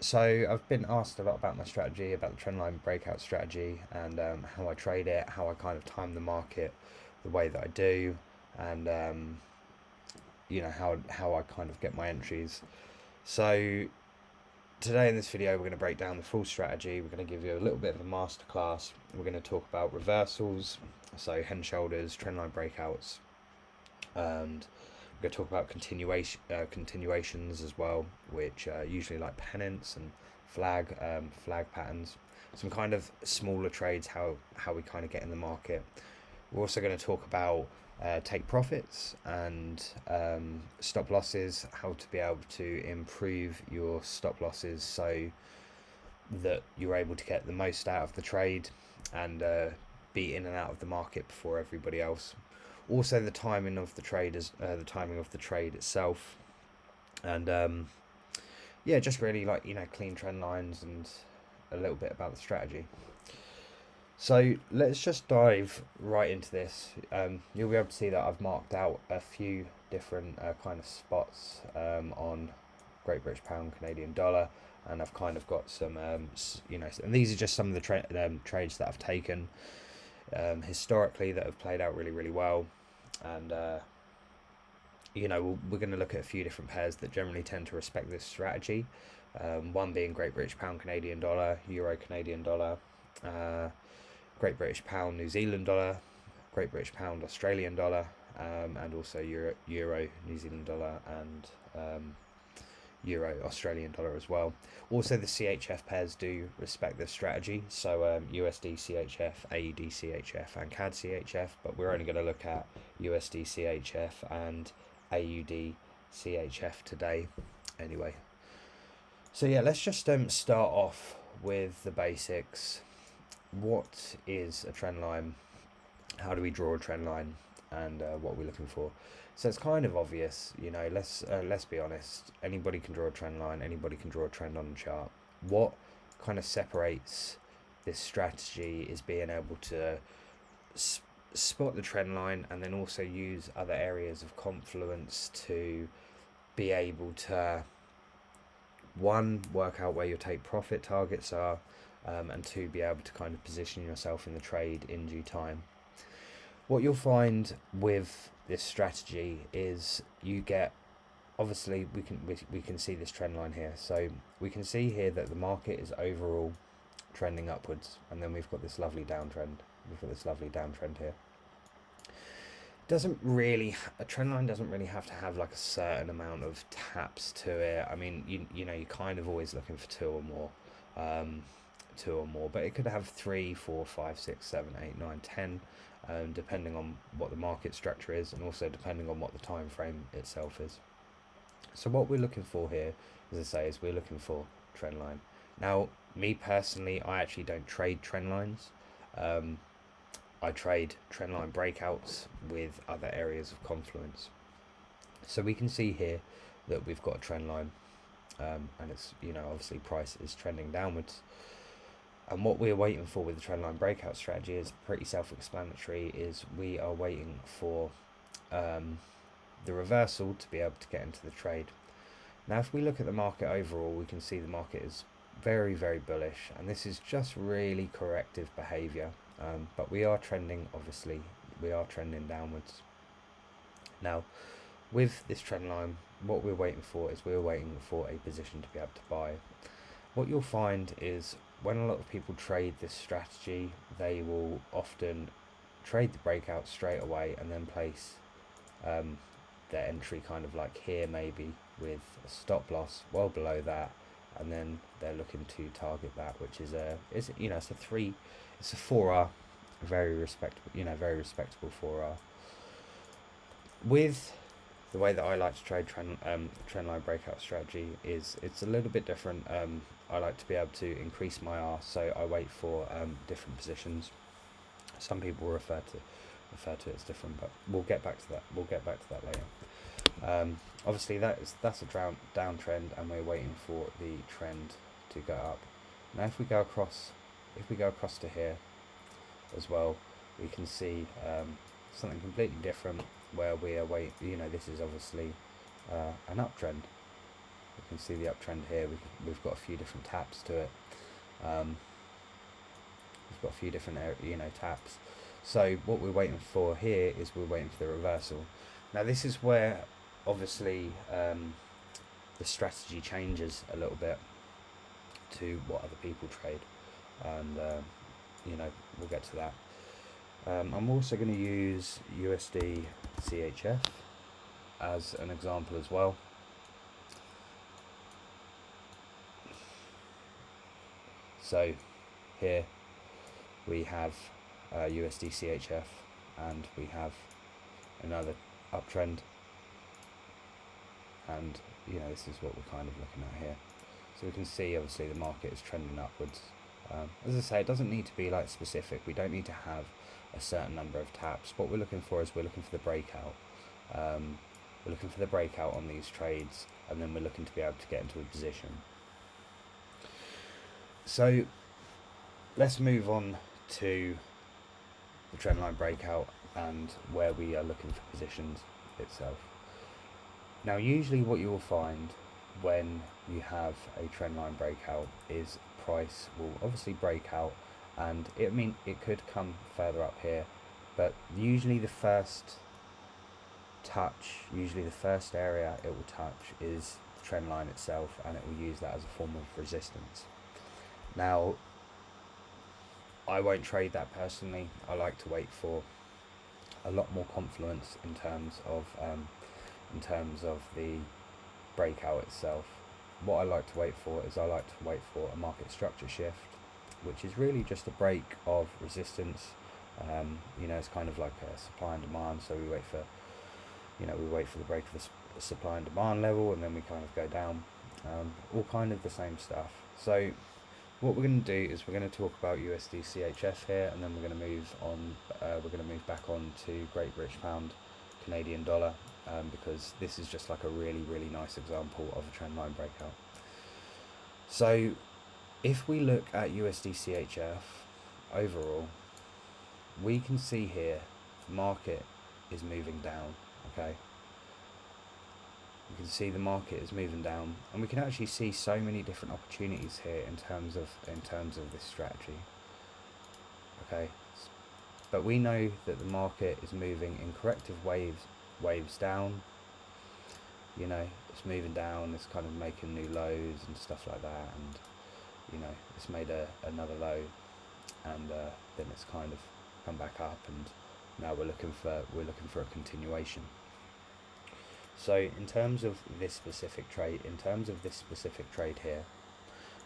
So I've been asked a lot about my strategy, about the Trendline Breakout Strategy, and how I trade it, how I kind of time the market the way that I do, and how I kind of get my entries. So today in this video, we're going to break down the full strategy. We're going to give you a little bit of a masterclass. We're going to talk about reversals, so head and shoulders, trendline breakouts, and we're going to talk about continuations as well, which are usually like pennants and flag patterns. Some kind of smaller trades, how we kind of get in the market. We're also going to talk about take profits and stop losses, how to be able to improve your stop losses so that you're able to get the most out of the trade and be in and out of the market before everybody else. Also, the timing of the trade the timing of the trade itself, and just really like clean trend lines and a little bit about the strategy. So let's just dive right into this. You'll be able to see that I've marked out a few different kind of spots on Great British Pound, Canadian Dollar, and I've kind of got some, and these are just some of the trades that I've taken historically that have played out really, really well. And we're going to look at a few different pairs that generally tend to respect this strategy. One being Great British Pound, Canadian Dollar, Euro, Canadian Dollar, Great British Pound, New Zealand Dollar, Great British Pound, Australian Dollar, and also Euro, New Zealand Dollar, and Euro, Australian Dollar as well. Also, the CHF pairs do respect this strategy, so USD CHF, AUD CHF, and CAD CHF, but we're only going to look at USD CHF and AUD CHF today anyway. So yeah, let's just start off with the basics. What is a trend line? How do we draw a trend line? And what we're looking for? So it's kind of obvious, let's be honest. Anybody can draw a trend line. Anybody can draw a trend on the chart. What kind of separates this strategy is being able to spot the trend line and then also use other areas of confluence to be able to, one, work out where your take profit targets are, and two, be able to kind of position yourself in the trade in due time. What you'll find with this strategy is you get, obviously we can see this trend line here, so we can see here that the market is overall trending upwards, and then we've got this lovely downtrend. Here. A trend line doesn't really have to have like a certain amount of taps to it. I mean, you're kind of always looking for two or more, but it could have 3, 4, 5, 6, 7, 8, 9, 10, depending on what the market structure is, and also depending on what the time frame itself is. So what we're looking for here, as I say, is we're looking for trend line. Now, me personally, I actually don't trade trend lines. I trade trendline breakouts with other areas of confluence. So we can see here that we've got a trend line, and it's obviously price is trending downwards. And what we're waiting for with the trendline breakout strategy is pretty self-explanatory. Is we are waiting for the reversal to be able to get into the trade. Now, if we look at the market overall, we can see the market is very, very bullish, and this is just really corrective behavior. But we are trending, obviously, downwards. Now, with this trend line, what we're waiting for is we're waiting for a position to be able to buy. What you'll find is when a lot of people trade this strategy, they will often trade the breakout straight away and then place their entry kind of like here, maybe with a stop loss well below that, and then they're looking to target that, which is it's a 4R, very respectable 4R. With the way that I like to trade trendline breakout strategy is it's a little bit different. I like to be able to increase my R, so I wait for different positions. Some people refer to it as different, but we'll get back to that later. Obviously that's a downtrend, and we're waiting for the trend to go up. Now if we go across to here as well, we can see something completely different where we are this is obviously an uptrend. You can see the uptrend here. We've got a few different taps to it. We've got a few different taps. So what we're waiting for here is we're waiting for the reversal. Now this is where obviously the strategy changes a little bit to what other people trade, and we'll get to that. I'm also going to use USD CHF as an example as well. So here we have USD CHF, and we have another uptrend, and this is what we're kind of looking at here. So we can see obviously the market is trending upwards. As I say, it doesn't need to be like specific. We don't need to have a certain number of taps. What we're looking for is we're looking for the breakout. We're looking for the breakout on these trades, and then we're looking to be able to get into a position. So let's move on to the trendline breakout and where we are looking for positions itself. Now usually what you will find when you have a trendline breakout is price will obviously break out, and it could come further up here, but usually the first area it will touch is the trend line itself, and it will use that as a form of resistance. Now I won't trade that personally. I like to wait for a lot more confluence in terms of the breakout itself. What I like to wait for is a market structure shift, which is really just a break of resistance. It's kind of like a supply and demand. So we wait for the break of the supply and demand level, and then we kind of go down. All kind of the same stuff. So what we're going to do is we're going to talk about USD CHF here, and then we're going to move on. We're going to move back on to Great British Pound, Canadian dollar, because this is just like a really, really nice example of a trend line breakout. So if we look at USD CHF overall, we can see here the market is moving down. Okay, you can see the market is moving down, and we can actually see so many different opportunities here in terms of this strategy. Okay, but we know that the market is moving in corrective waves down. It's moving down, it's kind of making new lows and stuff like that, and it's made another low, and then it's kind of come back up, and now we're looking for a continuation. So in terms of this specific trade here,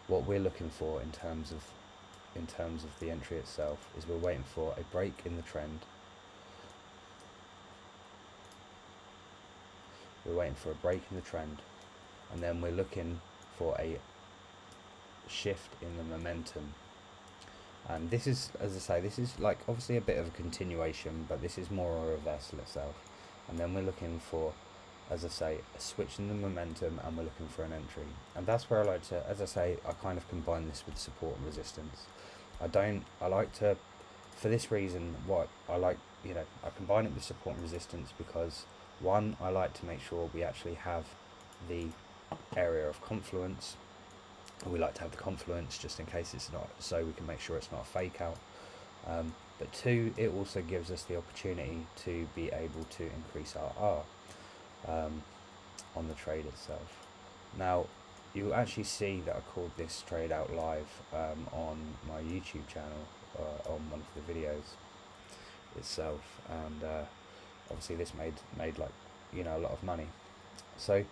what we're looking for in terms of the entry itself is we're waiting for a break in the trend. We're waiting for a break in the trend, and then we're looking for a shift in the momentum. And this is, as I say, this is like obviously a bit of a continuation, but this is more a reversal itself. And then we're looking for, as I say, a switch in the momentum, and we're looking for an entry. And that's where I like to, as I say, I kind of combine this with support and resistance. For this reason, I combine it with support and resistance because, one, I like to make sure we actually have the area of confluence. We like to have the confluence just in case it's not, so we can make sure it's not a fake out. But two, it also gives us the opportunity to be able to increase our R on the trade itself. Now, you'll actually see that I called this trade out live on my YouTube channel, on one of the videos itself, and obviously this made like a lot of money. So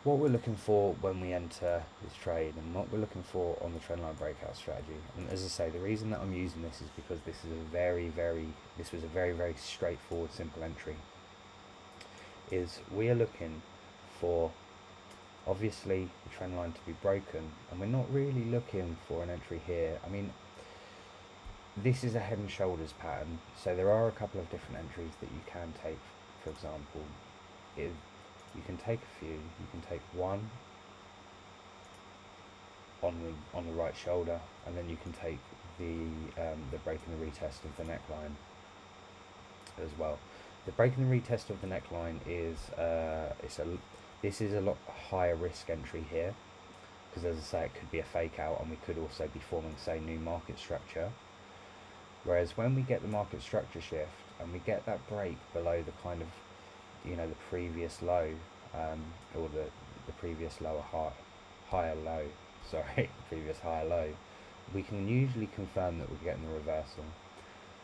what we're looking for when we enter this trade, and what we're looking for on the trendline breakout strategy, and as I say, the reason that I'm using this is because this was a very, very straightforward, simple entry. Is we are looking for obviously the trend line to be broken, and we're not really looking for an entry here. I mean, this is a head and shoulders pattern, so there are a couple of different entries that you can take. For example, you can take a few. You can take one on the right shoulder, and then you can take the break and the retest of the neckline as well. The break and the retest of the neckline is This is a lot higher risk entry here, because as I say, it could be a fake out, and we could also be forming, say, new market structure. Whereas when we get the market structure shift and we get that break below the kind of, the previous low, or the previous higher low, sorry, previous higher low, we can usually confirm that we're getting the reversal.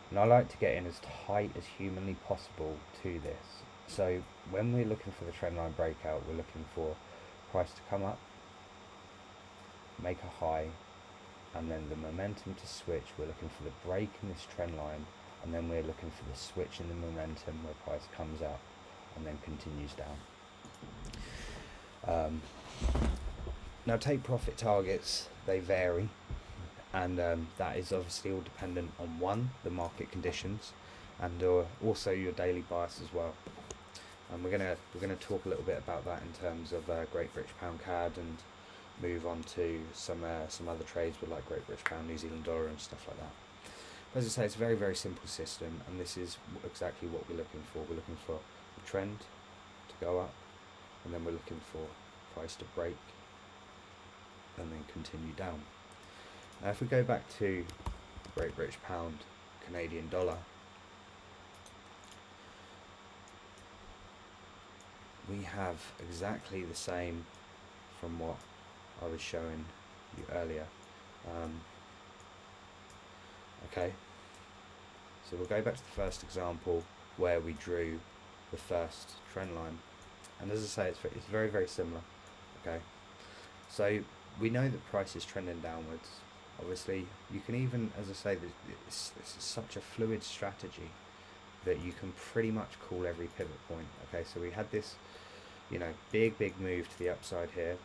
And I like to get in as tight as humanly possible to this. So when we're looking for the trendline breakout, we're looking for price to come up, make a high, and then the momentum to switch. We're looking for the break in this trend line, and then we're looking for the switch in the momentum where price comes up and then continues down. Now take profit targets, they vary, and that is obviously all dependent on one, the market conditions, and also your daily bias as well. And we're gonna talk a little bit about that in terms of Great British Pound CAD, and move on to some other trades with like Great British Pound, New Zealand dollar, and stuff like that. But as I say, it's a very, very simple system, and this is exactly what we're looking for. We're looking for the trend to go up, and then we're looking for price to break and then continue down. Now if we go back to Great British Pound, Canadian dollar, we have exactly the same from what I was showing you earlier. Okay, so we'll go back to the first example where we drew the first trend line, and as I say, it's very, very similar. Okay, so we know that price is trending downwards. Obviously you can even, as I say, this is such a fluid strategy that you can pretty much call every pivot point. Okay, so we had this big move to the upside here,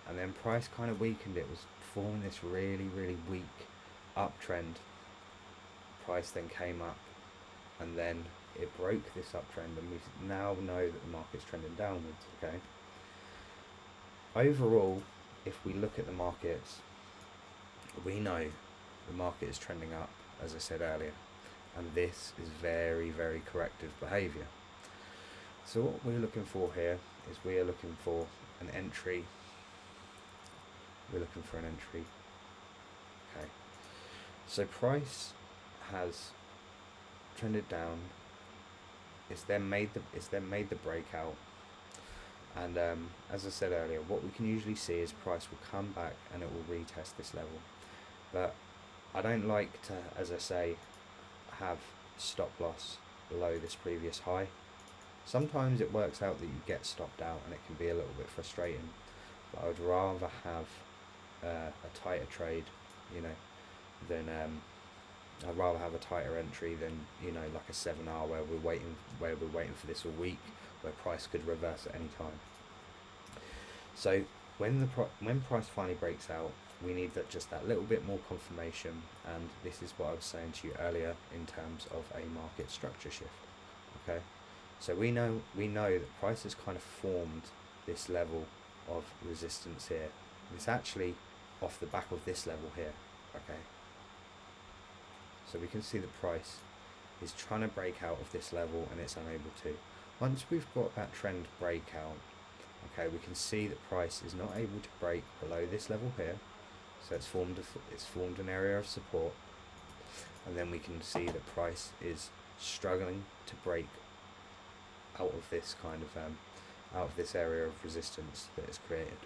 and then price kind of weakened. It was forming this really, really weak uptrend. Price then came up, and then it broke this uptrend, and we now know that the market's trending downwards. Okay, overall, if we look at the markets, we know the market is trending up, as I said earlier, and this is very, very corrective behavior. So what we're looking for here is we are looking for an entry. We're looking for an entry. Okay, so price has trended down. It's then made the breakout, and as I said earlier, what we can usually see is price will come back and it will retest this level. But I don't like to, as I say, have stop loss below this previous high. Sometimes it works out that you get stopped out and it can be a little bit frustrating, but I would rather have a tighter trade, than I'd rather have a tighter entry than like a 7R where we're waiting for this all week, where price could reverse at any time. So when price finally breaks out, we need just that little bit more confirmation, and this is what I was saying to you earlier in terms of a market structure shift. Okay, so we know that price has kind of formed this level of resistance here. It's actually off the back of this level here. Okay, so we can see the price is trying to break out of this level and it's unable to. Once we've got that trend breakout, okay, we can see that price is not able to break below this level here, so it's formed an area of support, and then we can see that price is struggling to break out of this kind of out of this area of resistance that is created.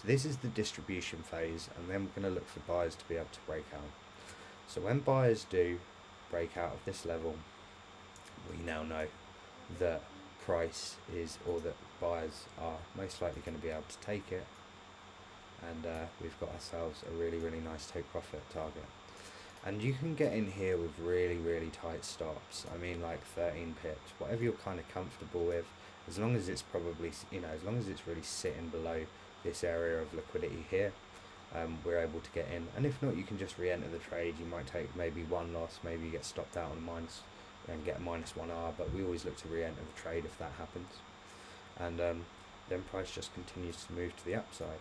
So this is the distribution phase, and then we're going to look for buyers to be able to break out. So when buyers do break out of this level, we now know that price is, or that buyers are most likely going to be able to take it, and we've got ourselves a really, really nice take profit target. And you can get in here with really, really tight stops. I mean, like 13 pips, whatever you're kind of comfortable with, as long as it's probably, as long as it's really sitting below this area of liquidity here, we're able to get in. And if not, you can just re-enter the trade. You might take maybe one loss, maybe you get stopped out on a minus and get a -1R, but we always look to re-enter the trade if that happens. And then price just continues to move to the upside.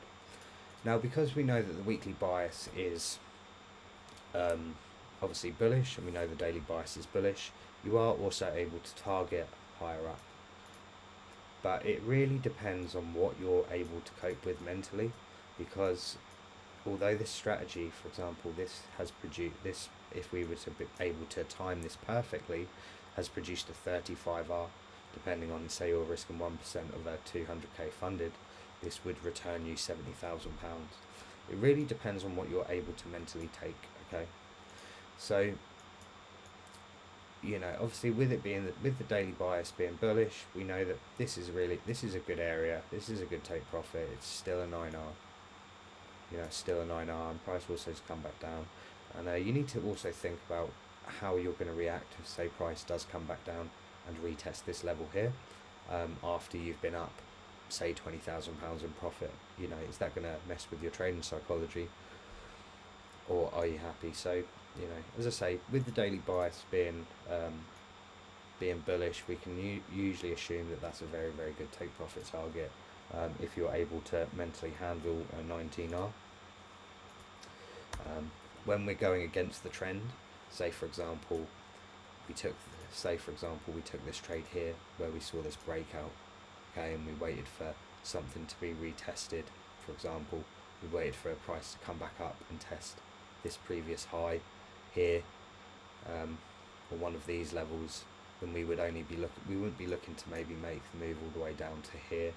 Now, because we know that the weekly bias is obviously bullish, and we know the daily bias is bullish, you are also able to target higher up. but it really depends on what you're able to cope with mentally, because although this strategy, for example, this has produced this, if we were to be able to time this perfectly, has produced a 35R, depending on, say you're risking 1% of a 200k funded, this would return you £70,000. It really depends on what you're able to mentally take, okay? So, obviously with it being, with the daily bias being bullish, we know that this is a good area, this is a good take profit, it's still a 9R. Still a 9R, and price also has come back down. And you need to also think about how you're going to react if, say, price does come back down and retest this level here, after you've been up, say, £20,000 in profit. Is that going to mess with your trading psychology, or are you happy? So, as I say, with the daily bias being bullish, we can usually assume that that's a very, very good take profit target, if you're able to mentally handle a 19R. When we're going against the trend, say for example we took this trade here where we saw this breakout, okay, and we waited for something to be retested. For example, we waited for a price to come back up and test this previous high here, or one of these levels, then we wouldn't be looking to maybe make the move all the way down to here.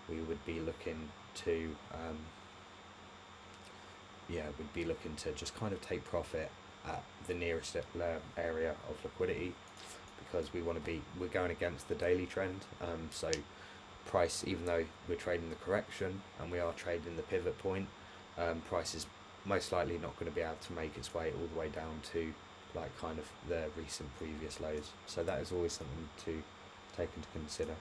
We would be looking to just kind of take profit at the nearest area of liquidity, because we're going against the daily trend. So price, even though we're trading the correction and we are trading the pivot point, price is most likely not going to be able to make its way all the way down to like kind of the recent previous lows. So that is always something to take into consider.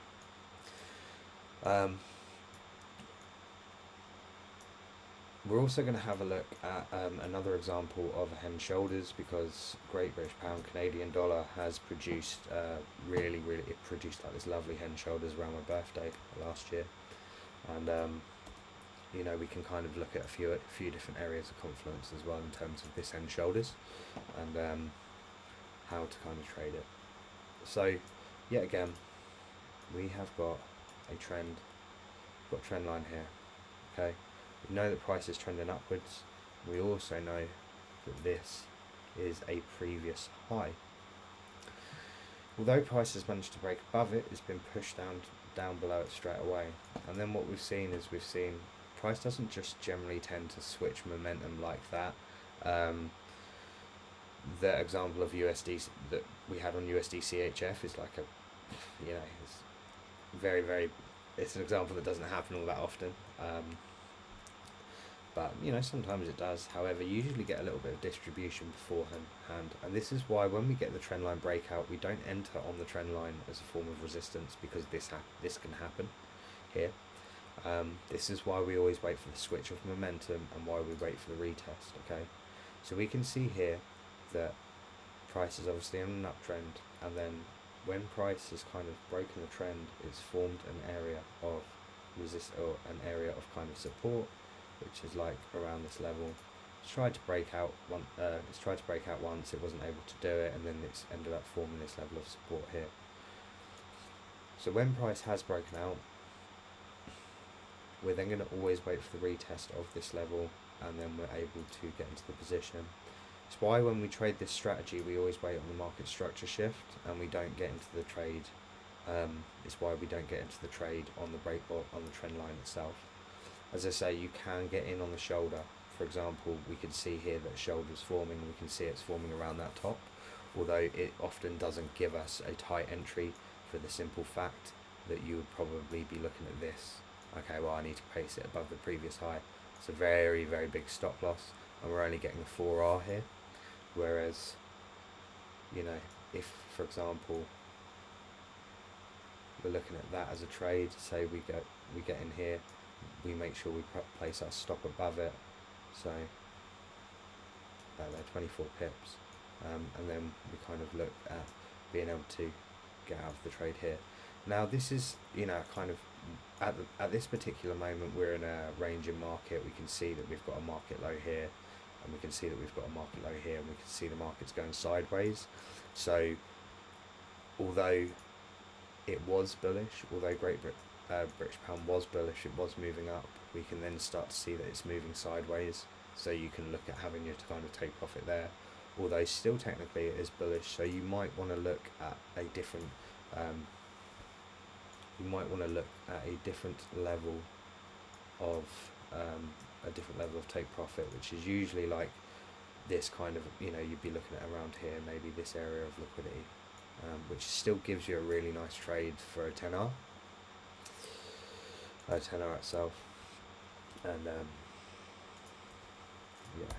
We're also going to have a look at another example of a head and shoulders, because Great British Pound Canadian dollar has produced it produced like this lovely head and shoulders around my birthday last year, and we can kind of look at a few different areas of confluence as well in terms of this head and shoulders, and how to kind of trade it. So yet again, we have got a trend, trend line here, okay. We know that price is trending upwards. We also know that this is a previous high. Although price has managed to break above it, it's been pushed down below it straight away. And then what we've seen price doesn't just generally tend to switch momentum like that. The example of USD that we had on USD CHF is like it's very, very, it's an example that doesn't happen all that often. But sometimes it does. However, you usually get a little bit of distribution beforehand, and this is why when we get the trendline breakout, we don't enter on the trend line as a form of resistance, because this can happen here. This is why we always wait for the switch of momentum and why we wait for the retest. Okay, so we can see here that price is obviously in an uptrend, and then when price has kind of broken the trend, it's formed an area of an area of kind of support, which is like around this level. It's tried to break out once, it wasn't able to do it, and then it's ended up forming this level of support here. So when price has broken out, we're then going to always wait for the retest of this level, and then we're able to get into the position. It's why when we trade this strategy, we always wait on the market structure shift, and we don't get into the trade. It's why we don't get into the trade on the breakout on the trend line itself. As I say, you can get in on the shoulder. For example, we can see here that shoulder's forming, we can see it's forming around that top, although it often doesn't give us a tight entry, for the simple fact that you would probably be looking at this. Okay, well, I need to place it above the previous high. It's a very, very big stop loss, and we're only getting a 4R here. Whereas, if, for example, we're looking at that as a trade, say we get in here, we make sure we place our stop above it, so they're 24 pips, and then we kind of look at being able to get out of the trade here. Now this is, kind of at this particular moment, we're in a ranging market. We can see that we've got a market low here, and we can see that we've got a market low here, and we can see the market's going sideways. So although it was bullish, although British pound was bullish, it was moving up, we can then start to see that it's moving sideways. So you can look at having your kind of take profit there, although still technically it is bullish. So you might want to look at a different level of take profit, which is usually like this kind of, you'd be looking at around here, maybe this area of liquidity, which still gives you a really nice trade for a 10R itself. And yeah,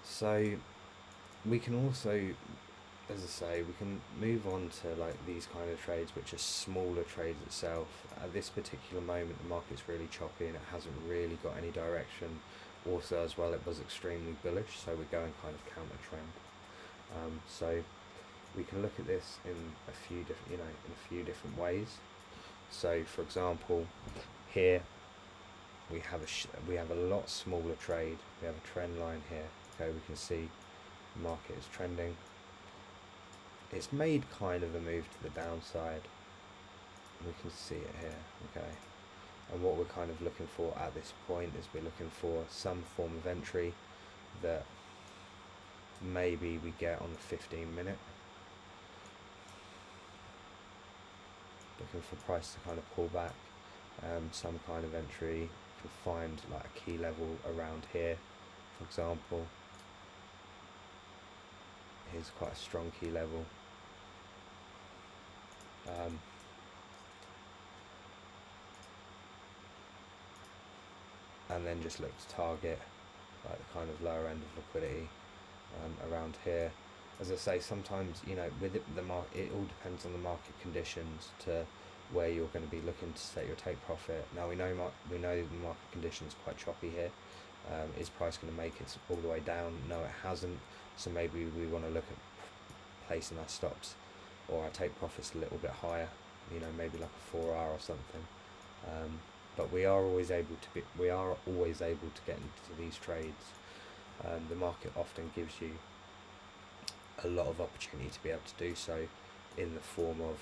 so we can also, as I say, we can move on to like these kind of trades, which are smaller trades itself. At this particular moment, the market's really choppy and it hasn't really got any direction. Also, as well, it was extremely bullish, so we're going kind of counter trend. So we can look at this in a few different ways. So, for example, here we have a lot smaller trade. We have a trend line here. Okay, we can see the market is trending. It's made kind of a move to the downside. We can see it here. Okay, and what we're kind of looking for at this point is we're looking for some form of entry that maybe we get on the 15-minute. Looking for price to kind of pull back, some kind of entry. You can find like a key level around here, for example. Here's quite a strong key level. And then just look to target like the kind of lower end of liquidity around here. As I say, sometimes with the market, it all depends on the market conditions to where you're going to be looking to set your take profit. Now we know the market conditions are quite choppy here. Is price going to make it all the way down? No, it hasn't. So maybe we want to look at placing our stops or our take profits a little bit higher. Maybe like a 4R or something. But we are always able to get into these trades. The market often gives you a lot of opportunity to be able to do so in the form of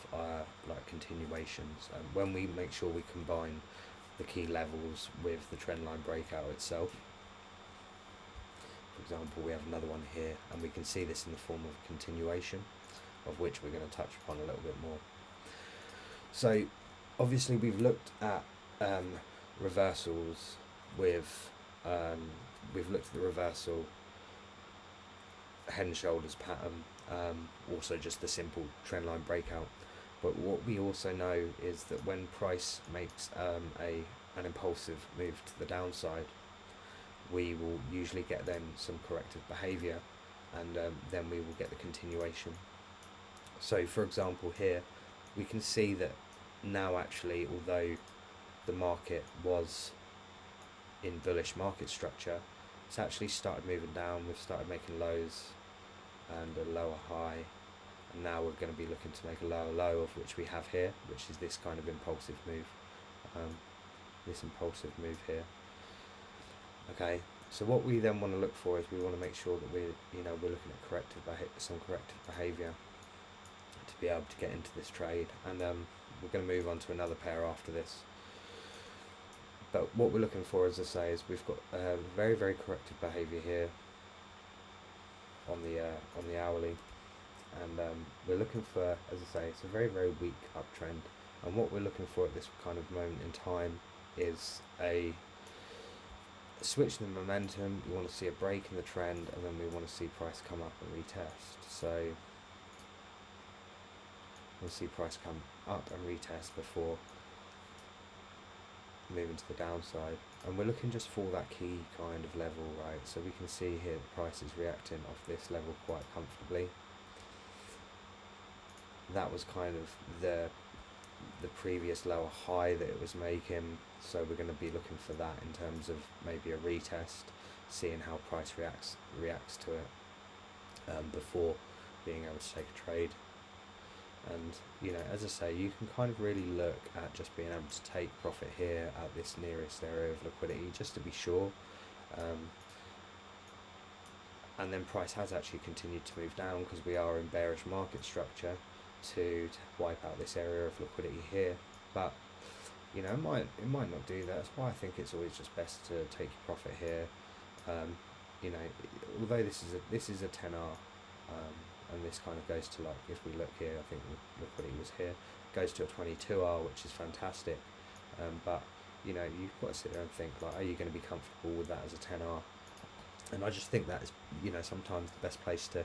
like continuations. When we make sure we combine the key levels with the trendline breakout itself. For example, we have another one here, and we can see this in the form of a continuation, of which we're going to touch upon a little bit more. So obviously we've looked at reversals with we've looked at the reversal head and shoulders pattern, also just the simple trendline breakout. But what we also know is that when price makes an impulsive move to the downside, we will usually get then some corrective behaviour, and then we will get the continuation. So for example here, we can see that now actually, although the market was in bullish market structure, it's actually started moving down. We've started making lows and a lower high, and now we're going to be looking to make a lower low, of which we have here, which is this kind of impulsive move, here. Okay, so what we then want to look for is we want to make sure that we're looking at some corrective behaviour to be able to get into this trade, and we're going to move on to another pair after this. But what we're looking for, as I say, is we've got very, very corrective behaviour here on the hourly, and we're looking for, as I say, it's a very, very weak uptrend, and what we're looking for at this kind of moment in time is a switch in the momentum. We want to see a break in the trend, and then we want to see price come up and retest. So we'll see price come up and retest before moving to the downside, and we're looking just for that key kind of level, right? So we can see here the price is reacting off this level quite comfortably. That was kind of the previous lower high that it was making, so we're going to be looking for that in terms of maybe a retest, seeing how price reacts to it before being able to take a trade. And as I say, you can kind of really look at just being able to take profit here at this nearest area of liquidity, just to be sure. And then price has actually continued to move down because we are in bearish market structure. to wipe out this area of liquidity here, but you know, it might not do that. That's why I think it's always just best to take your profit here. You know, although this is a 10R, and this kind of goes to, like, if we look here, I think the liquidity was here, goes to a 22R, which is fantastic. But you know, you've got to sit there and think, like, are you going to be comfortable with that as a 10R? And I just think that is, you know, sometimes the best place to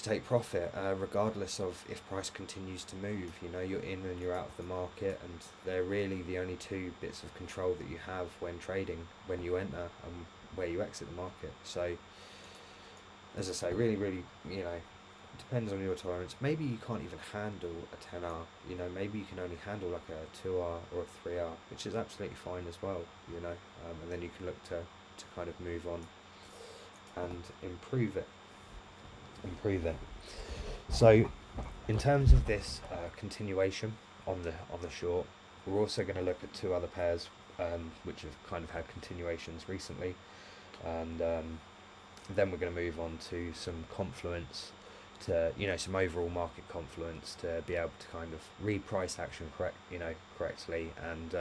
take profit, regardless of if price continues to move. You know, you're in and you're out of the market, and they're really the only two bits of control that you have when trading, when you enter and where you exit the market. So, as I say, really, you know, depends on your tolerance. Maybe you can't even handle a 10R, you know, maybe you can only handle like a 2R or a 3R, which is absolutely fine as well, you know, and then you can look to kind of move on and improve it. So in terms of this continuation on the short, we're also going to look at two other pairs which have kind of had continuations recently, and then we're going to move on to some confluence, to, you know, some overall market confluence, to be able to kind of read price action correctly, and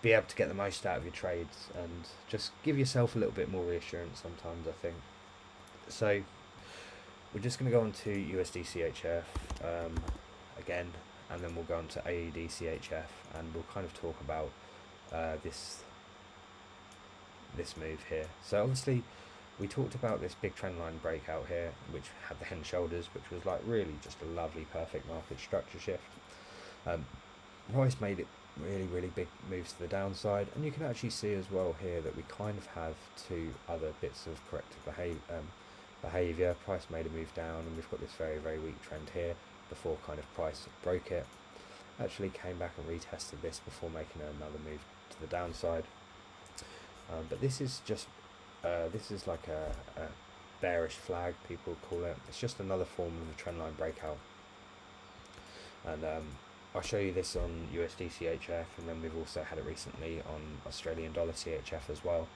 be able to get the most out of your trades, and just give yourself a little bit more reassurance sometimes, I think. So we're just going to go on to USD CHF again, and then we'll go on to AED CHF, and we'll kind of talk about this move here. So obviously we talked about this big trendline breakout here, which had the hen shoulders, which was like really just a lovely, perfect market structure shift. Price made it really big moves to the downside, and you can actually see as well here that we kind of have two other bits of corrective behavior. Price made a move down, and we've got this very weak trend here before kind of price broke it. Actually came back and retested this before making another move to the downside. But this is just this is like a bearish flag, people call it. It's just another form of a trendline breakout, and I'll show you this on USD CHF, and then we've also had it recently on Australian dollar CHF as well.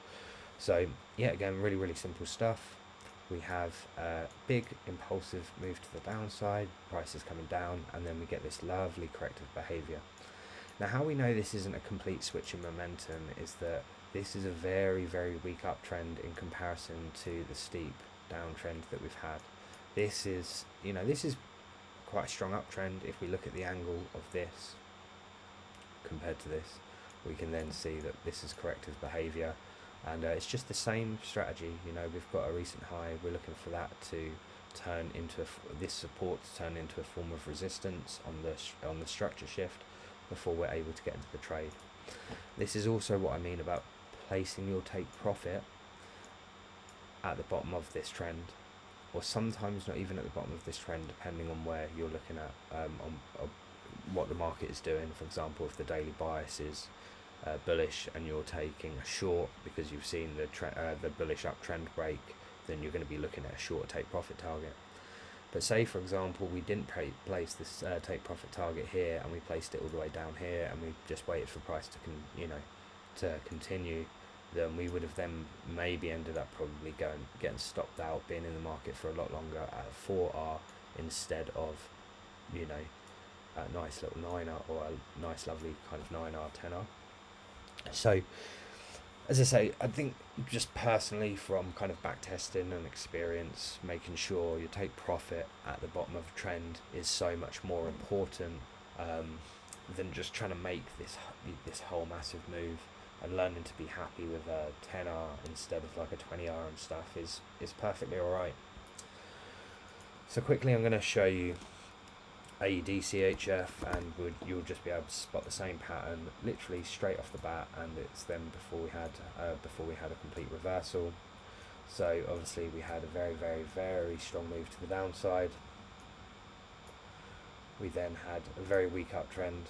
So yeah, again, really simple stuff. We have a big impulsive move to the downside, price is coming down, and then we get this lovely corrective behavior. Now, how we know this isn't a complete switch in momentum is that this is a very weak uptrend in comparison to the steep downtrend that we've had. This is, you know, this is quite a strong uptrend. If we look at the angle of this compared to this, we can then see that this is corrective behavior, and it's just the same strategy. You know, we've got a recent high, we're looking for that to turn into this support to turn into a form of resistance on the structure shift before we're able to get into the trade. This is also what I mean about placing your take profit at the bottom of this trend, or sometimes not even at the bottom of this trend, depending on where you're looking at, on what the market is doing. For example, if the daily bias is bullish and you're taking a short because you've seen the bullish uptrend break, then you're going to be looking at a short take profit target. But say, for example, we didn't place this take profit target here, and we placed it all the way down here, and we just waited for price to continue, then we would have then maybe ended up probably getting stopped out, being in the market for a lot longer at a 4R instead of, you know, a nice little 9R, or a nice lovely kind of 9R, 10R. So, as I say, I think just personally, from kind of back testing and experience, making sure you take profit at the bottom of a trend is so much more important than just trying to make this whole massive move. And learning to be happy with a 10R instead of like a 20R and stuff is perfectly alright. So quickly, I'm going to show you AED CHF, and you'll just be able to spot the same pattern literally straight off the bat, and it's then before we had a complete reversal. So obviously we had a very strong move to the downside. We then had a very weak uptrend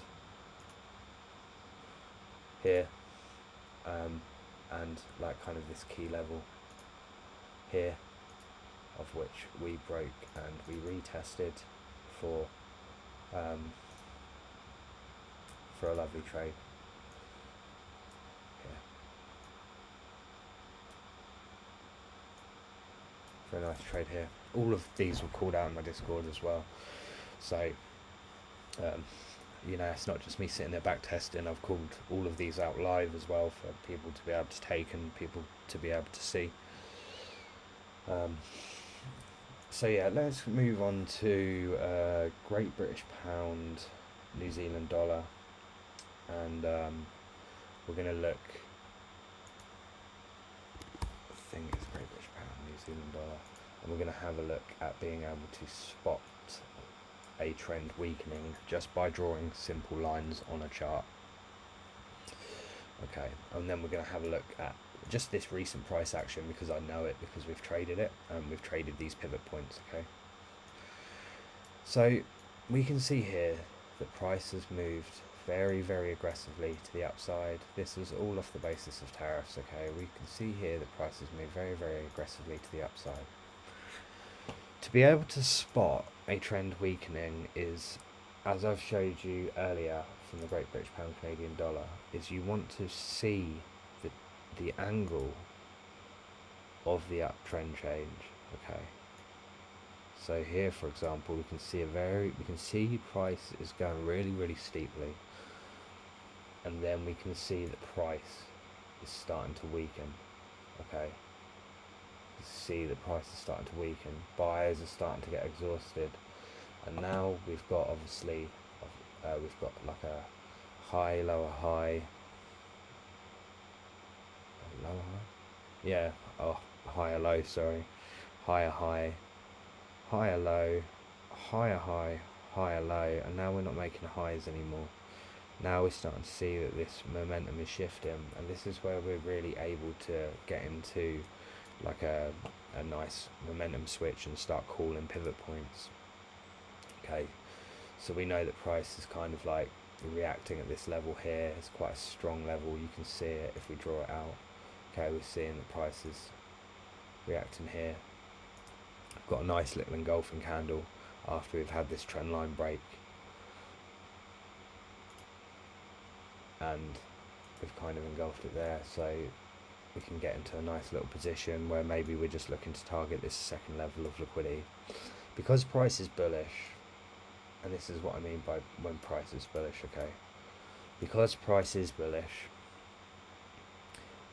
here, and like kind of this key level here, of which we broke and we retested for a lovely trade here. Very nice trade here. All of these were called out in my Discord as well. So, you know, it's not just me sitting there back testing. I've called all of these out live as well for people to be able to take and people to be able to see. So yeah, let's move on to Great British Pound, New Zealand dollar, and we're going to look, I think it's Great British Pound, New Zealand dollar, and we're going to have a look at being able to spot a trend weakening just by drawing simple lines on a chart. Okay, and then we're going to have a look at just this recent price action, because I know it because we've traded it and we've traded these pivot points. Okay, so we can see here that price has moved very aggressively to the upside. This is all off the basis of tariffs. Okay, we can see here that price has moved very aggressively to the upside. To be able to spot a trend weakening is, as I've showed you earlier from the Great British Pound Canadian dollar, is you want to see the angle of the uptrend change. Okay, so here for example we can see price is going really steeply, and then we can see that price is starting to weaken. Okay, see the price is starting to weaken, buyers are starting to get exhausted, and now we've got obviously we've got like a high, lower high, higher low, sorry, higher high, higher low, higher high, higher low, and now we're not making highs anymore. Now we're starting to see that this momentum is shifting, and this is where we're really able to get into like a nice momentum switch and start calling pivot points. Okay, so we know that price is kind of like reacting at this level here. It's quite a strong level, you can see it if we draw it out. Okay, we're seeing the price is reacting here. We've got a nice little engulfing candle after we've had this trend line break, and we've kind of engulfed it there, so we can get into a nice little position where maybe we're just looking to target this second level of liquidity. Because price is bullish, and this is what I mean by when price is bullish, okay? Because price is bullish,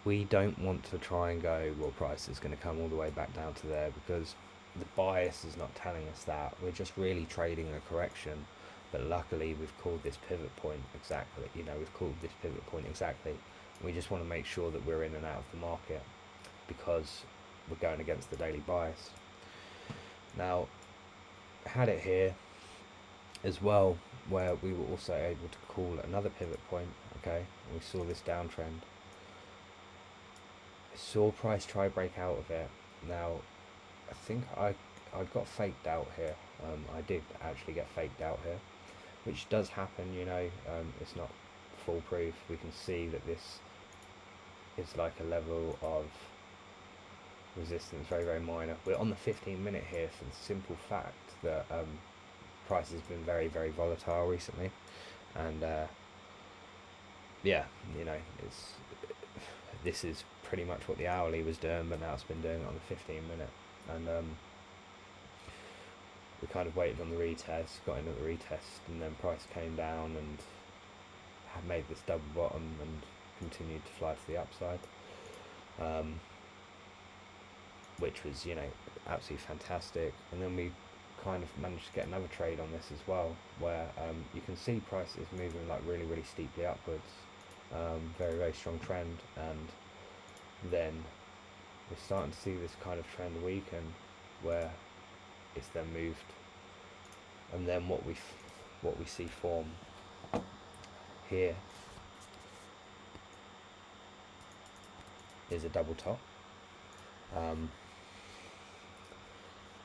we don't want to try and go, well, price is going to come all the way back down to there, because the bias is not telling us that. We're just really trading a correction, but luckily we've called this pivot point exactly. You know, we've called this pivot point exactly. We just want to make sure that we're in and out of the market because we're going against the daily bias. Now, had it here as well, where we were also able to call another pivot point, okay, and we saw this downtrend. I saw price try break out of it. Now, I think I got faked out here. I did actually get faked out here, which does happen, you know. It's not foolproof. We can see that this is like a level of resistance, very minor. We're on the 15-minute here for the simple fact that price has been very volatile recently, and yeah, you know, this is pretty much what the hourly was doing, but now it's been doing it on the 15-minute, and we kind of waited on the retest, got in at the retest, and then price came down and had made this double bottom and continued to fly to the upside, which was, you know, absolutely fantastic. And then we kind of managed to get another trade on this as well, where you can see price is moving like really steeply upwards, very strong trend, and then we're starting to see this kind of trend weaken where it's then moved, and then what we see form here is a double top,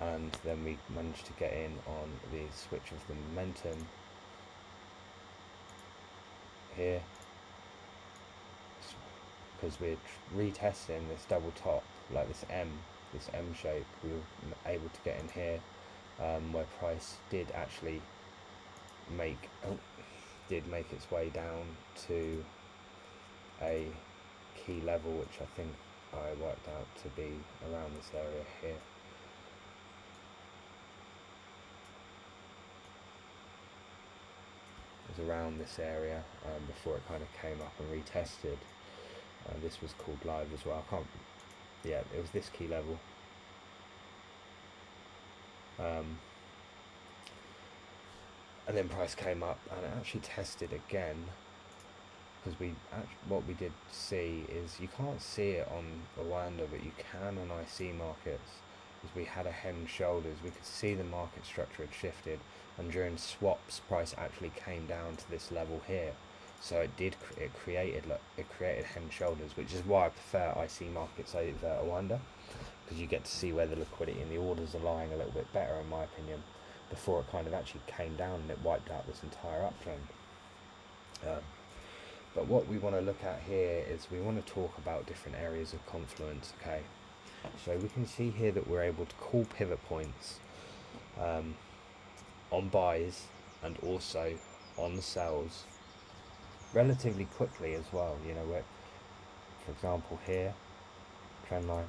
and then we managed to get in on the switch of the momentum here, because we're retesting this double top, like this M shape. We were able to get in here, where price did actually make its way down to a key level, which I think I worked out to be around this area here. was around this area before it kind of came up and retested. This was called live as well. Yeah, it was this key level. And then price came up and it actually tested again, because what we did see is, you can't see it on Rwanda, but you can on IC markets, is we had a head and shoulders. We could see the market structure had shifted, and during swaps price actually came down to this level here. So it created head and shoulders, which is why I prefer IC markets over Rwanda, because you get to see where the liquidity and the orders are lying a little bit better, in my opinion, before it kind of actually came down and it wiped out this entire uptrend. But what we want to look at here is we want to talk about different areas of confluence. Okay, so we can see here that we're able to call pivot points on buys and also on sells relatively quickly as well. You know, for example here, Trendline,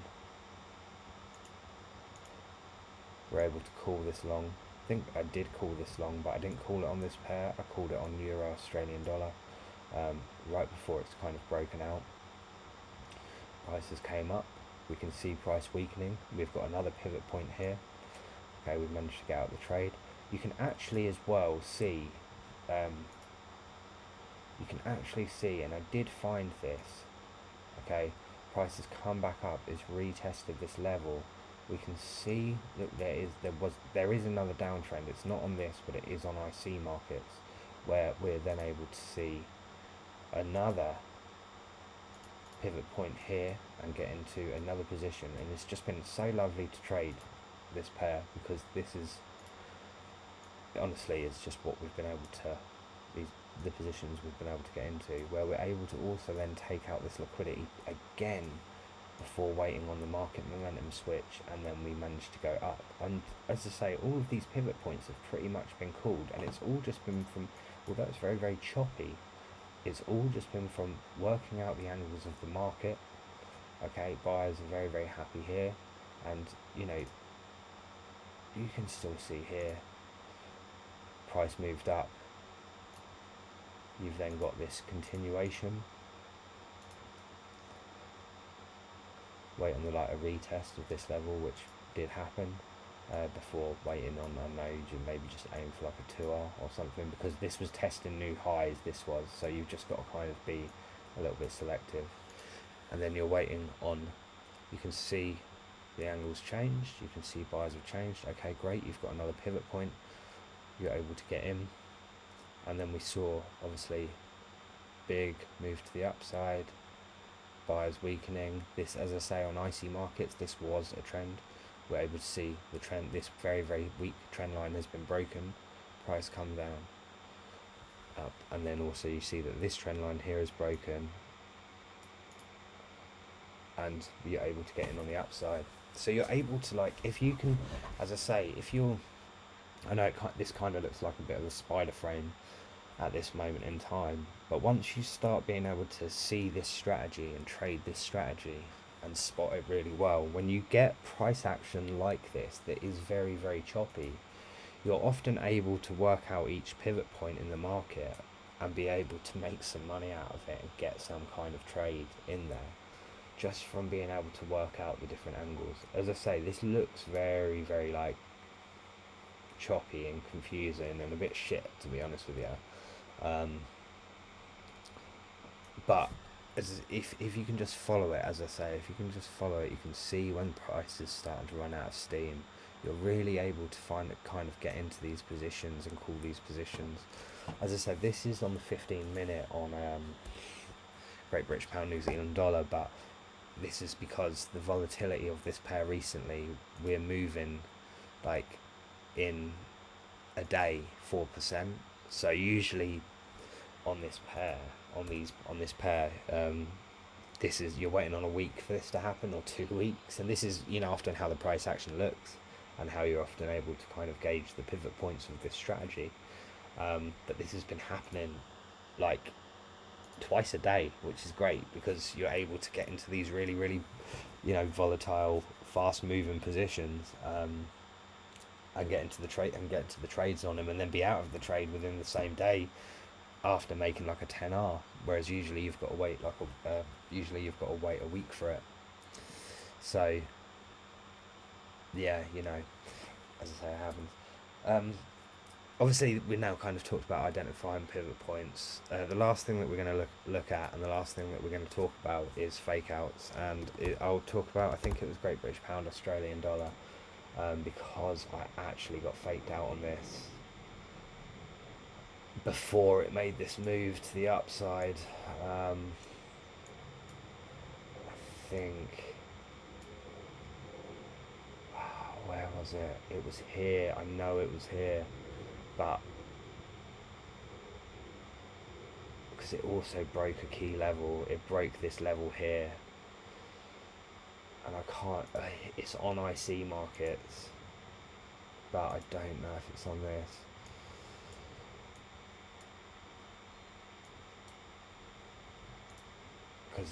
we're able to call this long. I think I did call this long, but I didn't call it on this pair. I called it on Euro Australian dollar right before it's kind of broken out. Prices came up. We can see price weakening. We've got another pivot point here. Okay, we've managed to get out the trade. You can actually as well see, and I did find this, okay, price has come back up, it's retested this level. We can see that there is another downtrend. It's not on this, but it is on IC markets, where we're then able to see another pivot point here and get into another position. And it's just been so lovely to trade this pair, because this is honestly, it's just what we've been able to, the positions we've been able to get into, where we're able to also then take out this liquidity again before waiting on the market momentum switch, and then we managed to go up. And as I say, all of these pivot points have pretty much been called, and it's all just been from, although it's very, very choppy, it's all just been from working out the angles of the market. Okay, buyers are very, very happy here, and you know, you can still see here, price moved up. You've then got this continuation. Wait on a retest of this level, which did happen, before waiting on a node. You maybe just aim for like a 2R or something, because this was testing new highs, so you've just got to kind of be a little bit selective. And then you're waiting on, you can see the angles changed, you can see buyers have changed. Okay, great, you've got another pivot point, you're able to get in. And then we saw obviously big move to the upside, buyers weakening. This, as I say, on IC markets, this was a trend. We're able to see the trend, this very, very weak trend line has been broken, price come down, up, and then also you see that this trend line here is broken, and you're able to get in on the upside. So you're able to, if you can, as I say, I know this kind of looks like a bit of a spider frame at this moment in time, but once you start being able to see this strategy and trade this strategy and spot it really well, when you get price action like this that is very, very choppy, you're often able to work out each pivot point in the market and be able to make some money out of it and get some kind of trade in there, just from being able to work out the different angles. As I say, this looks very, very choppy and confusing and a bit shit, to be honest with you. But if you can just follow it, as I say, if you can just follow it, you can see when prices starting to run out of steam. You're really able to kind of get into these positions and call these positions. As I said, this is on the 15-minute on Great British Pound, New Zealand dollar, but this is because the volatility of this pair recently, we're moving in a day 4%. So usually on this pair, this is, you're waiting on a week for this to happen, or 2 weeks, and this is, often how the price action looks and how you're often able to kind of gauge the pivot points of this strategy. But this has been happening twice a day, which is great, because you're able to get into these really, really, volatile, fast moving positions, and get into the trade and get to the trades on them, and then be out of the trade within the same day, after making like a 10R, whereas usually you've got to wait a week for it. So yeah, you know, as I say, it happens. Obviously, we now kind of talked about identifying pivot points. The last thing that we're going to look at, and the last thing that we're going to talk about, is fake outs. And I'll talk about, I think it was Great British Pound, Australian dollar, because I actually got faked out on this before it made this move to the upside. I think, where was it? It was here. I know it was here, but because it also broke a key level, it broke this level here, and I can't. It's on IC markets, but I don't know if it's on this. Because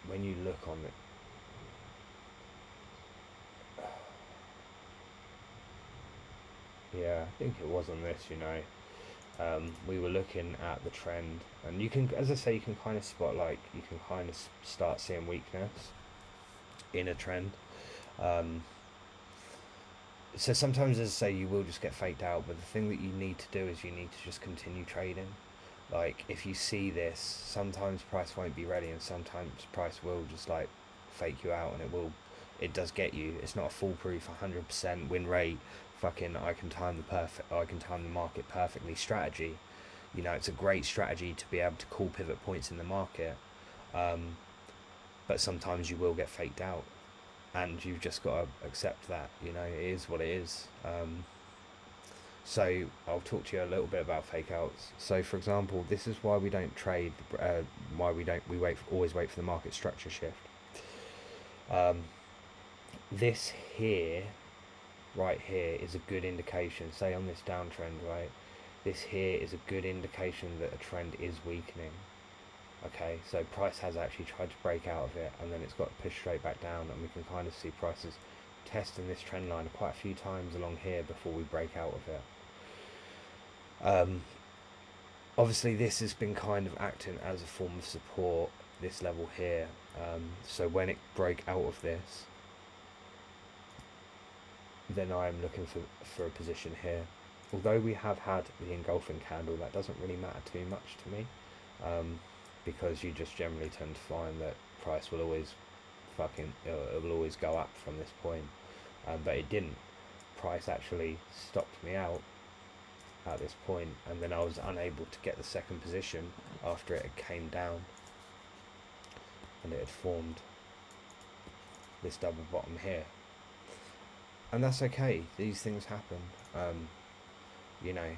when you look on it, yeah, I think it was on this. You know, we were looking at the trend, and you can, as I say, you can kind of spot, like, you can kind of start seeing weakness in a trend. So sometimes, as I say, you will just get faked out, but the thing that you need to do is you need to just continue trading. Like, if you see this, sometimes price won't be ready, and sometimes price will just like fake you out, and it does get you. It's not a foolproof 100% win rate, fucking I can time the market perfectly strategy. You know, it's a great strategy to be able to call pivot points in the market, but sometimes you will get faked out, and you've just got to accept that. You know, it is what it is. So I'll talk to you a little bit about fake outs. So for example, this is why we don't trade. Why we always wait for the market structure shift. This here, right here, is a good indication. Say on this downtrend, right, this here is a good indication that a trend is weakening. Okay, so price has actually tried to break out of it, and then it's got pushed straight back down, and we can kind of see prices testing this trend line quite a few times along here before we break out of it. Obviously this has been kind of acting as a form of support, this level here. So when it broke out of this, then I am looking for a position here. Although we have had the engulfing candle, that doesn't really matter too much to me, because you just generally tend to find that price will always it will always go up from this point, but it didn't. Price actually stopped me out at this point, and then I was unable to get the second position after it came down, and it had formed this double bottom here. And that's okay, these things happen. You know,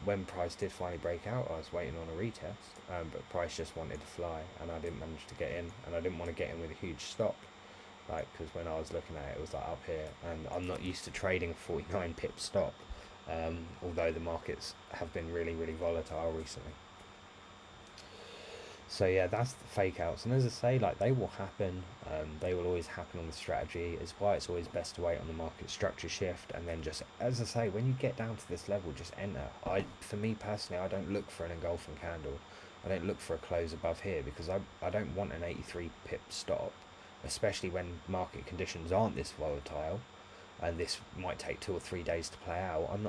when price did finally break out, I was waiting on a retest, but price just wanted to fly, and I didn't manage to get in, and I didn't want to get in with a huge stop, like, because when I was looking at it, it was like up here, and I'm not used to trading 49 pip stop, although the markets have been really, really volatile recently. So yeah, that's the fake outs, and as I say, like, they will happen. They will always happen on the strategy. It's why it's always best to wait on the market structure shift, and then just, as I say, when you get down to this level, just enter. For me personally, I don't look for an engulfing candle. I don't look for a close above here, because I don't want an 83 pip stop, especially when market conditions aren't this volatile, and this might take 2 or 3 days to play out. I'm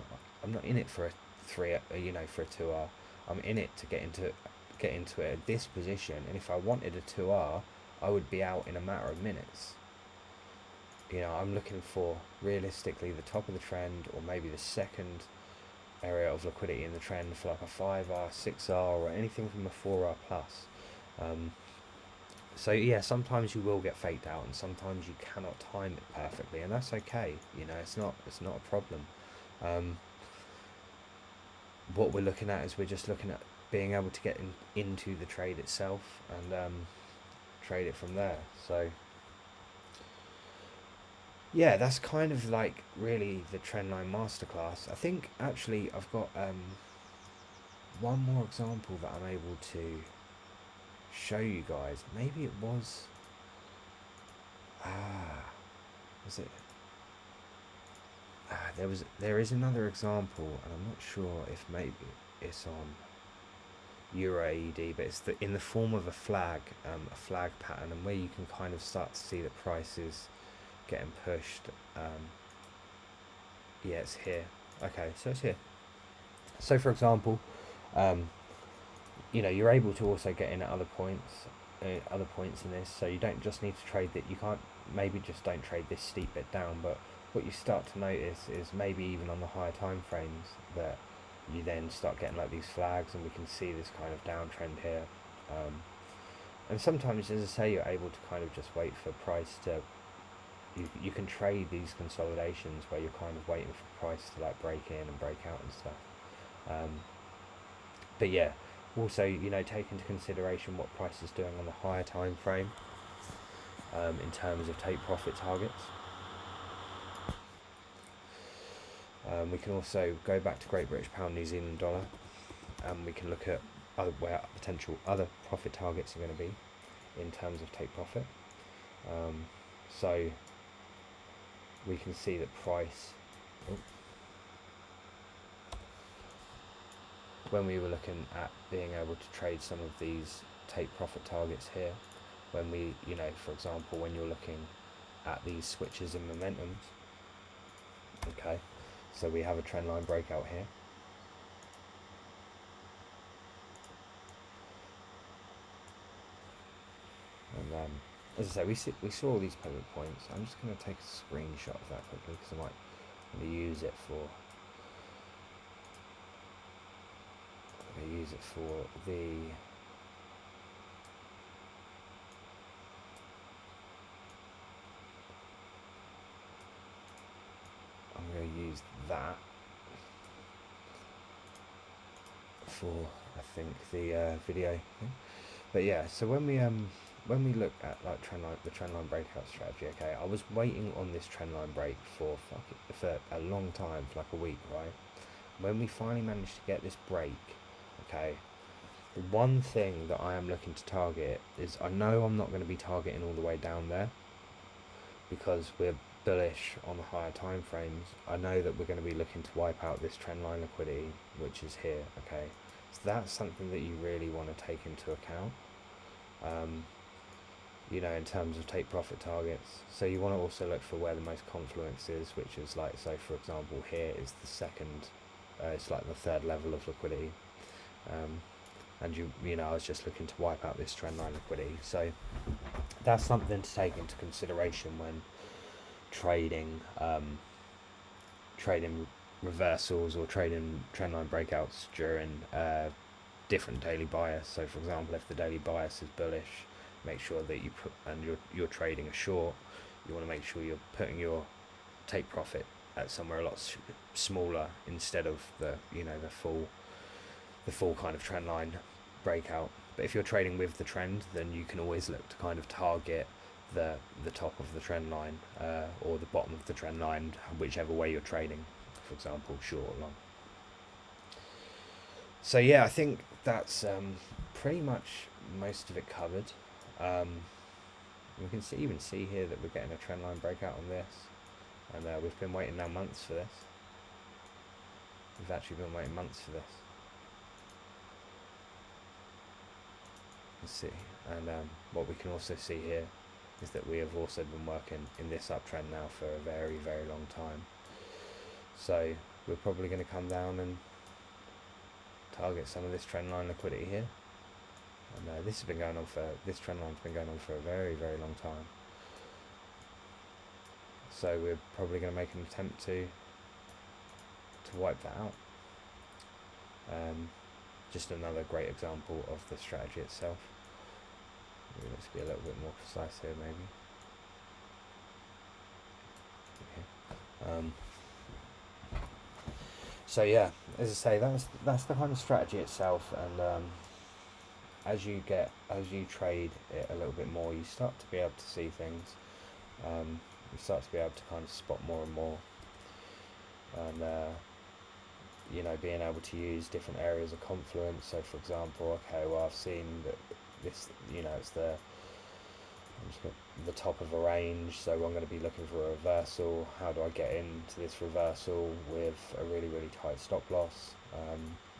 not in it for a 2R. I'm in it to get into it at this position, and if I wanted a 2R, I would be out in a matter of minutes. You know, I'm looking for, realistically, the top of the trend, or maybe the second area of liquidity in the trend for like a 5R, 6R, or anything from a 4R plus. So yeah, sometimes you will get faked out, and sometimes you cannot time it perfectly, and that's okay. You know, it's not a problem. What we're looking at is we're just looking at being able to get into the trade itself, and trade it from there. So yeah, that's kind of like really the Trendline Masterclass. I think actually I've got one more example that I'm able to show you guys. Maybe it was was it there is another example, and I'm not sure if maybe it's on Euro AED, but it's in the form of a flag pattern, and where you can kind of start to see the prices getting pushed. Yeah, it's here. Okay, so it's here. So for example, you're able to also get in at other points in this, so you don't just need to trade that. You can't, maybe just don't trade this steep bit down, but what you start to notice is maybe even on the higher time frames that you then start getting like these flags, and we can see this kind of downtrend here. And sometimes, as I say, you're able to kind of just wait for price to, you can trade these consolidations where you're kind of waiting for price to like break in and break out and stuff. But yeah, also, take into consideration what price is doing on the higher time frame in terms of take profit targets. We can also go back to Great British Pound, New Zealand dollar, and we can look at where potential other profit targets are going to be in terms of take profit. So we can see that price, when we were looking at being able to trade some of these take profit targets here, when we, for example, when you're looking at these switches in momentums, okay, so we have a trendline breakout here. And as I say, we saw all these pivot points. I'm just going to take a screenshot of that quickly because I might use it for the I'm going to use that for, I think, the video thing. But yeah, so when we look at like the trendline breakout strategy, okay, I was waiting on this trendline break for a long time, for like a week, right? When we finally managed to get this break, okay, the one thing that I am looking to target is, I know I'm not going to be targeting all the way down there because we're bullish on the higher time frames. I know that we're going to be looking to wipe out this trendline liquidity, which is here, okay? So that's something that you really want to take into account, in terms of take profit targets. So you want to also look for where the most confluence is, which is like, so for example, here is the second, it's like the third level of liquidity. And I was just looking to wipe out this trendline liquidity. So that's something to take into consideration when trading reversals or trading trendline breakouts during different daily bias. So for example, if the daily bias is bullish, make sure that you're trading a short, you want to make sure you're putting your take profit at somewhere a lot smaller instead of the full kind of trend line breakout. But if you're trading with the trend, then you can always look to kind of target the top of the trend line or the bottom of the trend line, whichever way you're trading, for example, short or long. So yeah, I think that's pretty much most of it covered. We can even see here that we're getting a trend line breakout on this, and we've been waiting now months for this. We've actually been waiting months for this. Let's see, and what we can also see here is that we have also been working in this uptrend now for a very, very long time. So we're probably going to come down and target some of this trend line liquidity here. And this trend line's been going on for a very, very long time. So we're probably going to make an attempt to wipe that out. Just another great example of the strategy itself. Let's be a little bit more precise here, maybe. Okay. So yeah, as I say, that's the kind of strategy itself, and as you trade it a little bit more, you start to be able to see things. You start to be able to kind of spot more and more, and being able to use different areas of confluence. So for example, okay, well, I've seen that this, it's the top of a range, so I'm going to be looking for a reversal. How do I get into this reversal with a really, really tight stop loss?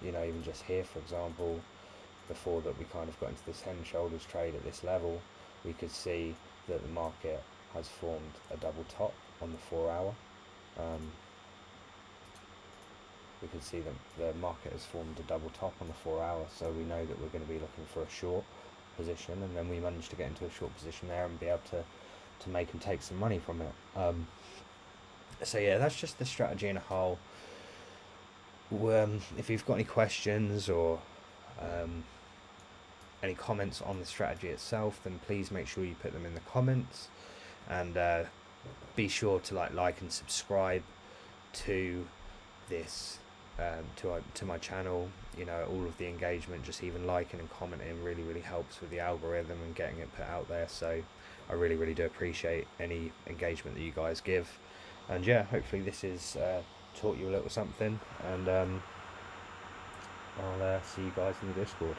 even just here, for example, before that we kind of got into this head and shoulders trade at this level, we could see that the market has formed a double top on the 4 hour. We can see that the market has formed a double top on the 4 hour, so we know that we're going to be looking for a short position, and then we managed to get into a short position there and be able to make and take some money from it. So yeah, that's just the strategy in a whole. If you've got any questions or any comments on the strategy itself, then please make sure you put them in the comments, and be sure to like and subscribe to this to my channel. All of the engagement, just even liking and commenting, really helps with the algorithm and getting it put out there. So I really do appreciate any engagement that you guys give, and yeah, hopefully this has taught you a little something, and I'll see you guys in the Discord.